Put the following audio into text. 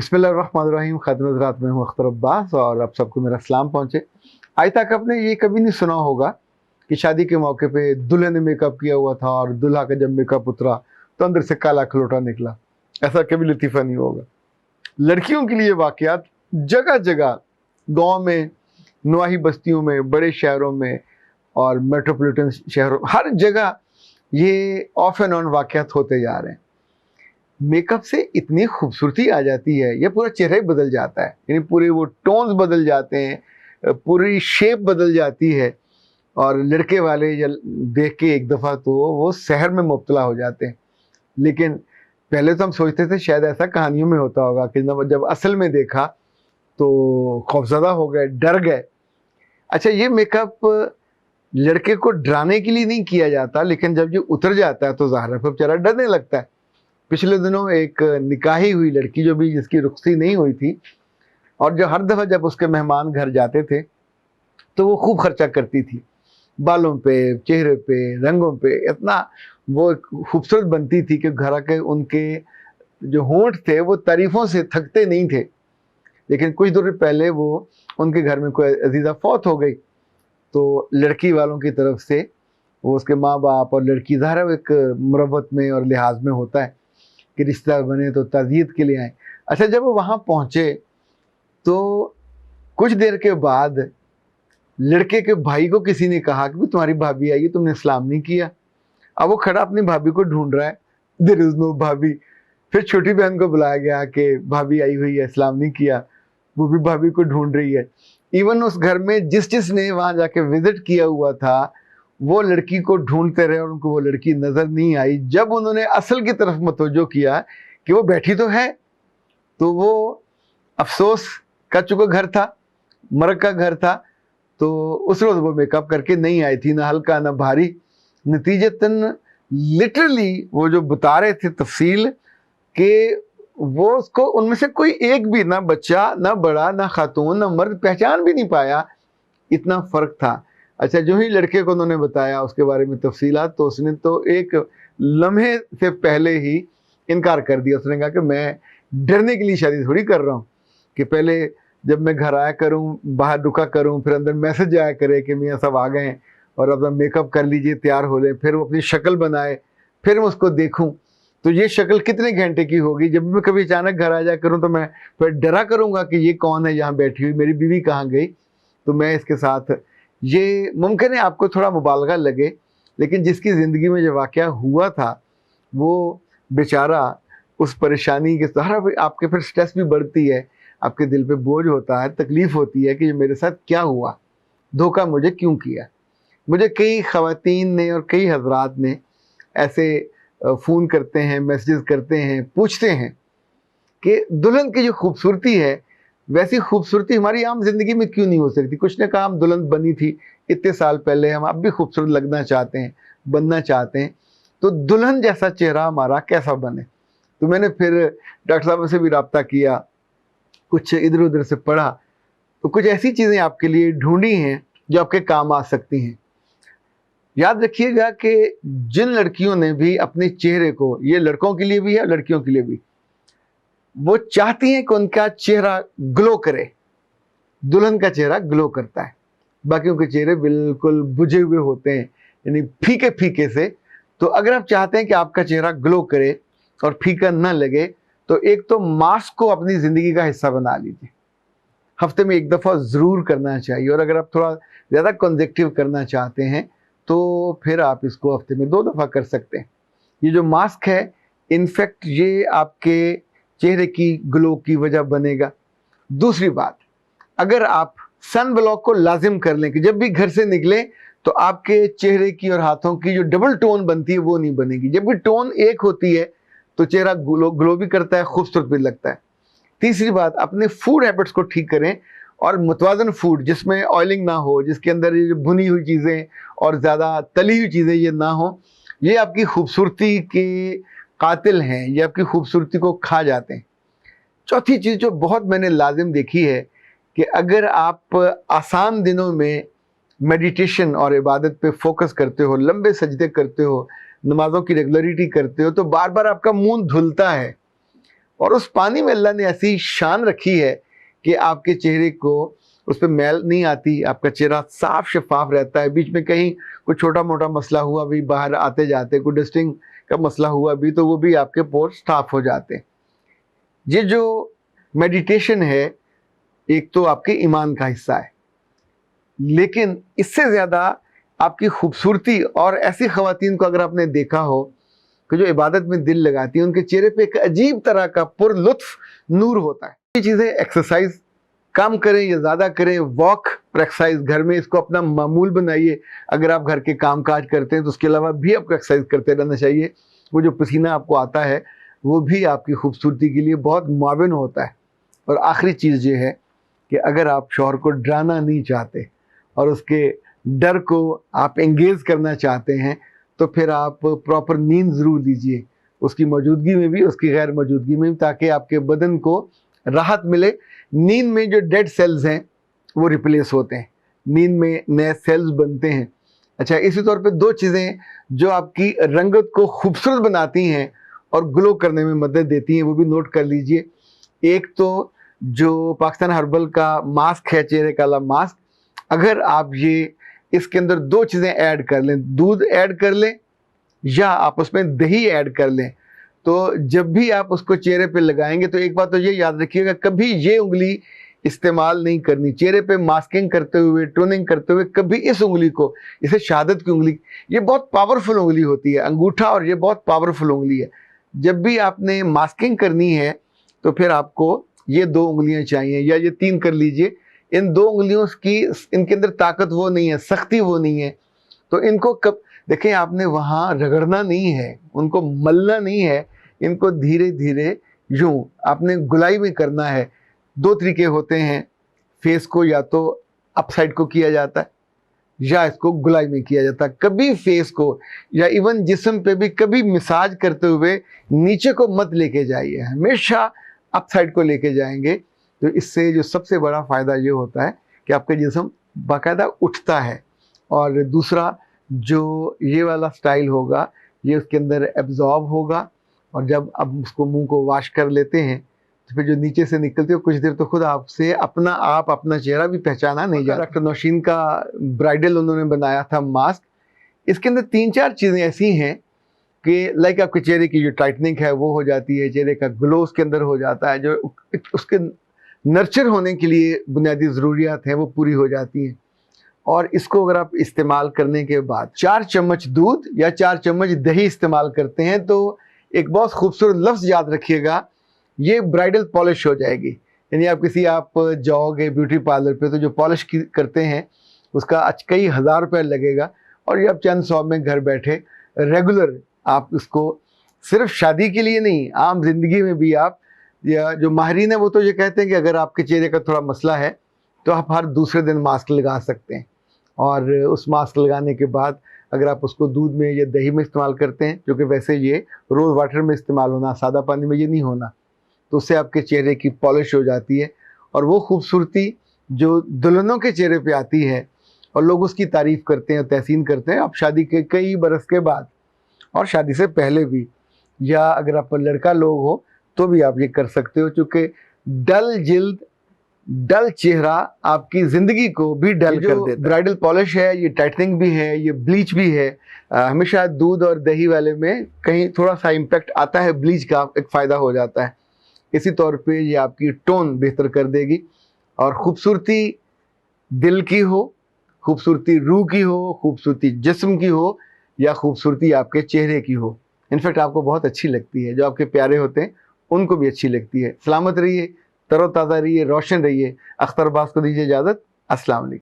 बिस्मिल्लाहिर्रहमानिर्रहीम। खातिन हज़रात, मैं हूँ अख्तर अब्बास और आप सबको मेरा सलाम पहुँचे। आज तक आपने ये कभी नहीं सुना होगा कि शादी के मौके पे दुल्हन ने मेकअप किया हुआ था और दूल्हा का जब मेकअप उतरा तो अंदर से काला खलोटा निकला। ऐसा कभी लतीफ़ा नहीं होगा। लड़कियों के लिए वाक़यात जगह जगह, गाँव में, नवाही बस्तियों में, बड़े शहरों में और मेट्रोपॉलिटन शहरों, हर जगह ये ऑफ एंड ऑन वाक़यात होते जा रहे हैं। मेकअप से इतनी खूबसूरती आ जाती है, ये पूरा चेहरा ही बदल जाता है, यानी पूरे वो टोन्स बदल जाते हैं, पूरी शेप बदल जाती है और लड़के वाले देख के एक दफ़ा तो वो सहर में मुब्तला हो जाते हैं। लेकिन पहले तो हम सोचते थे शायद ऐसा कहानियों में होता होगा कि जब असल में देखा तो खौफज़दा हो गए, डर गए। अच्छा, ये मेकअप लड़के को डराने के लिए नहीं किया जाता, लेकिन जब ये उतर जाता है तो ज़ाहिर है फिर बेचारा डरने लगता है। पिछले दिनों एक निकाही हुई लड़की जो भी जिसकी रुखसती नहीं हुई थी और जो हर दफ़ा जब उसके मेहमान घर जाते थे तो वो खूब खर्चा करती थी, बालों पे, चेहरे पे, रंगों पे, इतना वो खूबसूरत बनती थी कि घर के उनके जो होंठ थे वो तारीफ़ों से थकते नहीं थे। लेकिन कुछ देर पहले वो उनके घर में कोई अजीज़ा फौत हो गई तो लड़की वालों की तरफ से वो उसके माँ बाप और लड़की, ज़ाहिर है एक मुरव्वत में और लिहाज में होता है कि रिश्ता बने तो ताज़ियत के लिए आए। अच्छा, जब वो वहाँ पहुँचे तो कुछ देर के बाद लड़के के भाई को किसी ने कहा कि तुम्हारी भाभी आई है, तुमने सलाम नहीं किया। अब वो खड़ा अपनी भाभी को ढूंढ रहा है, देयर इज नो भाभी। फिर छोटी बहन को बुलाया गया कि भाभी आई हुई है, सलाम नहीं किया। वो भी भाभी को ढूंढ रही है। इवन उस घर में जिसने वहाँ जाके विजिट किया हुआ था वो लड़की को ढूंढते रहे और उनको वो लड़की नज़र नहीं आई। जब उन्होंने असल की तरफ मतवज्जो किया कि वो बैठी तो है, तो वो अफसोस का चुका घर था, मर्ग का घर था, तो उस रोज़ वो मेकअप करके नहीं आई थी, ना हल्का ना भारी। नतीजतन लिटरली वो जो बता रहे थे तफसील कि वो उसको उनमें से कोई एक भी, ना बच्चा, ना बड़ा, ना खातून, ना मर्द, पहचान भी नहीं पाया, इतना फ़र्क था। अच्छा, जो ही लड़के को उन्होंने बताया उसके बारे में तफसीलात, तो उसने तो एक लम्हे से पहले ही इनकार कर दिया। उसने कहा कि मैं डरने के लिए शादी थोड़ी कर रहा हूँ कि पहले जब मैं घर आया करूँ, बाहर रुका करूँ, फिर अंदर मैसेज आया करे कि मियाँ सब आ गए हैं और अपना मेकअप कर लीजिए, तैयार हो लें, फिर वो अपनी शक्ल बनाए, फिर मैं उसको देखूँ तो ये शक्ल कितने घंटे की होगी। जब मैं कभी अचानक घर आ जाया करूँ तो मैं फिर डरा करूँगा कि ये कौन है यहाँ बैठी हुई, मेरी बीवी कहाँ गई, तो मैं इसके साथ। ये मुमकिन है आपको थोड़ा मुबालगा लगे, लेकिन जिसकी ज़िंदगी में जो वाक़या हुआ था वो बेचारा उस परेशानी के सहारा, आपके फिर स्ट्रेस भी बढ़ती है, आपके दिल पे बोझ होता है, तकलीफ़ होती है कि ये मेरे साथ क्या हुआ, धोखा मुझे क्यों किया। मुझे कई ख़वातीन ने और कई हज़रात ने ऐसे फ़ोन करते हैं, मैसेजेस करते हैं, पूछते हैं कि दुल्हन की जो खूबसूरती है वैसी खूबसूरती हमारी आम ज़िंदगी में क्यों नहीं हो सकती। कुछ ने कहा हम दुल्हन बनी थी इतने साल पहले, हम अब भी खूबसूरत लगना चाहते हैं, बनना चाहते हैं, तो दुल्हन जैसा चेहरा हमारा कैसा बने। तो मैंने फिर डॉक्टर साहब से भी रब्ता किया, कुछ इधर उधर से पढ़ा, तो कुछ ऐसी चीज़ें आपके लिए ढूंढी हैं जो आपके काम आ सकती हैं। याद रखिएगा कि जिन लड़कियों ने भी अपने चेहरे को, ये लड़कों के लिए भी है लड़कियों के लिए भी, वो चाहती हैं कि उनका चेहरा ग्लो करे। दुल्हन का चेहरा ग्लो करता है, बाकियों के चेहरे बिल्कुल बुझे हुए होते हैं, यानी फीके फीके से। तो अगर आप चाहते हैं कि आपका चेहरा ग्लो करे और फीका न लगे तो एक तो मास्क को अपनी ज़िंदगी का हिस्सा बना लीजिए, हफ्ते में एक दफ़ा ज़रूर करना चाहिए। और अगर आप थोड़ा ज़्यादा कंजेक्टिव करना चाहते हैं तो फिर आप इसको हफ्ते में 2 दफ़ा कर सकते हैं। ये जो मास्क है, इनफैक्ट ये आपके चेहरे की ग्लो की वजह बनेगा। दूसरी बात, अगर आप सन ब्लॉक को लाजिम कर लें कि जब भी घर से निकलें तो आपके चेहरे की और हाथों की जो डबल टोन बनती है वो नहीं बनेगी। जब भी टोन एक होती है तो चेहरा ग्लो भी करता है, खूबसूरत भी लगता है। तीसरी बात, अपने फूड हैबिट्स को ठीक करें और मुतवाज़न फूड जिसमें ऑयलिंग ना हो, जिसके अंदर ये भुनी हुई चीज़ें और ज़्यादा तली हुई चीज़ें ये ना हो, ये आपकी खूबसूरती के कातिल हैं, ये आपकी खूबसूरती को खा जाते हैं। चौथी चीज़ जो बहुत मैंने लाजिम देखी है कि अगर आप आसान दिनों में मेडिटेशन और इबादत पे फोकस करते हो, लंबे सजदे करते हो, नमाज़ों की रेगुलरिटी करते हो, तो बार बार आपका मुंह धुलता है और उस पानी में अल्लाह ने ऐसी शान रखी है कि आपके चेहरे को उस पर मैल नहीं आती, आपका चेहरा साफ शफाफ रहता है। बीच में कहीं कोई छोटा मोटा मसला हुआ भी, बाहर आते जाते कोई डस्टिंग का मसला हुआ भी, तो वो भी आपके पोर्स साफ हो जाते हैं। ये जो मेडिटेशन है एक तो आपके ईमान का हिस्सा है, लेकिन इससे ज़्यादा आपकी खूबसूरती, और ऐसी ख़वातीन को अगर आपने देखा हो कि जो इबादत में दिल लगाती हैं, उनके चेहरे पे एक अजीब तरह का पुरलुत्फ नूर होता है। ये चीज़ें एक्सरसाइज कम करें या ज़्यादा करें, वॉक पर एक्सरसाइज घर में इसको अपना मामूल बनाइए। अगर आप घर के काम काज करते हैं तो उसके अलावा भी आपको एक्सरसाइज करते रहना चाहिए। वो जो पसीना आपको आता है वो भी आपकी खूबसूरती के लिए बहुत मुआविन होता है। और आखिरी चीज़ ये है कि अगर आप शौहर को डराना नहीं चाहते और उसके डर को आप एंगेज करना चाहते हैं, तो फिर आप प्रॉपर नींद ज़रूर लीजिए, उसकी मौजूदगी में भी, उसकी गैर मौजूदगी में भी, ताकि आपके बदन को राहत मिले। नींद में जो डेड सेल्स हैं वो रिप्लेस होते हैं, नींद में नए सेल्स बनते हैं। अच्छा, इसी तौर पे दो चीज़ें जो आपकी रंगत को खूबसूरत बनाती हैं और ग्लो करने में मदद देती हैं, वो भी नोट कर लीजिए। एक तो जो पाकिस्तान हर्बल का मास्क है, चेहरे काला मास्क, अगर आप ये इसके अंदर दो चीज़ें ऐड कर लें, दूध ऐड कर लें या आप उसमें दही ऐड कर लें, तो जब भी आप उसको चेहरे पे लगाएंगे तो एक बात तो ये याद रखिएगा, कभी ये उंगली इस्तेमाल नहीं करनी चेहरे पे मास्किंग करते हुए, टोनिंग करते हुए। कभी इस उंगली को, इसे शहादत की उंगली, ये बहुत पावरफुल उंगली होती है, अंगूठा, और ये बहुत पावरफुल उंगली है। जब भी आपने मास्किंग करनी है तो फिर आपको ये दो उंगलियां चाहिए, या ये तीन कर लीजिए। इन दो उंगलियों की, इनके अंदर ताकत वो नहीं है, सख्ती वो नहीं है, तो इनको कब देखें, आपने वहाँ रगड़ना नहीं है, उनको मलना नहीं है, इनको धीरे धीरे यूं आपने गुलाई में करना है। दो तरीके होते हैं, फेस को या तो अपसाइड को किया जाता है या इसको गुलाई में किया जाता है। कभी फेस को या इवन जिस्म पे भी कभी मसाज करते हुए नीचे को मत लेके जाइए, हमेशा अपसाइड को लेके जाएंगे। तो इससे जो सबसे बड़ा फ़ायदा ये होता है कि आपका जिस्म बाकायदा उठता है। और दूसरा जो ये वाला स्टाइल होगा, ये उसके अंदर एब्जॉर्ब होगा, और जब आप उसको मुंह को वॉश कर लेते हैं तो फिर जो नीचे से निकलते हो कुछ देर तो खुद आपसे अपना चेहरा भी पहचाना नहीं जाता। डॉक्टर नौशीन का ब्राइडल उन्होंने बनाया था मास्क। इसके अंदर 3-4 चीज़ें ऐसी हैं कि लाइक आपके चेहरे की जो टाइटनिंग है वो हो जाती है, चेहरे का ग्लो उसके अंदर हो जाता है, जो उसके नर्चर होने के लिए बुनियादी ज़रूरियात हैं वो पूरी हो जाती हैं। और इसको अगर आप इस्तेमाल करने के बाद 4 चम्मच दूध या 4 चम्मच दही इस्तेमाल करते हैं तो एक बहुत खूबसूरत लफ्ज़ याद रखिएगा, ये ब्राइडल पॉलिश हो जाएगी। यानी आप जाओगे ब्यूटी पार्लर पे तो जो पॉलिश करते हैं उसका कई हज़ार रुपये लगेगा, और ये आप चंद 100 में घर बैठे रेगुलर आप इसको, सिर्फ शादी के लिए नहीं, आम जिंदगी में भी आप, या जो माहिरीन है वो तो ये कहते हैं कि अगर आपके चेहरे का थोड़ा मसला है तो आप हर दूसरे दिन मास्क लगा सकते हैं। और उस मास्क लगाने के बाद अगर आप उसको दूध में या दही में इस्तेमाल करते हैं, जो कि वैसे ये रोज़ वाटर में इस्तेमाल होना, सादा पानी में ये नहीं होना, तो उससे आपके चेहरे की पॉलिश हो जाती है। और वो खूबसूरती जो दुल्हनों के चेहरे पे आती है और लोग उसकी तारीफ़ करते हैं, तहसीन करते हैं, आप शादी के कई बरस के बाद और शादी से पहले भी, या अगर आप लड़का लोग हो तो भी आप ये कर सकते हो, चूँकि डल जिल्द, डल चेहरा आपकी ज़िंदगी को भी डल कर देता है। ब्राइडल पॉलिश है, ये टाइटनिंग भी है, ये ब्लीच भी है। हमेशा दूध और दही वाले में कहीं थोड़ा सा इम्पैक्ट आता है, ब्लीच का एक फ़ायदा हो जाता है। इसी तौर पे ये आपकी टोन बेहतर कर देगी। और ख़ूबसूरती दिल की हो, खूबसूरती रूह की हो, खूबसूरती जिस्म की हो, या खूबसूरती आपके चेहरे की हो, इनफैक्ट आपको बहुत अच्छी लगती है, जो आपके प्यारे होते हैं उनको भी अच्छी लगती है। सलामत रहिए, तरोताज़ा रहिए, रोशन रहिए। अख्तर अब्बास को दीजिए इजाज़त। अस्सलाम वालेकुम।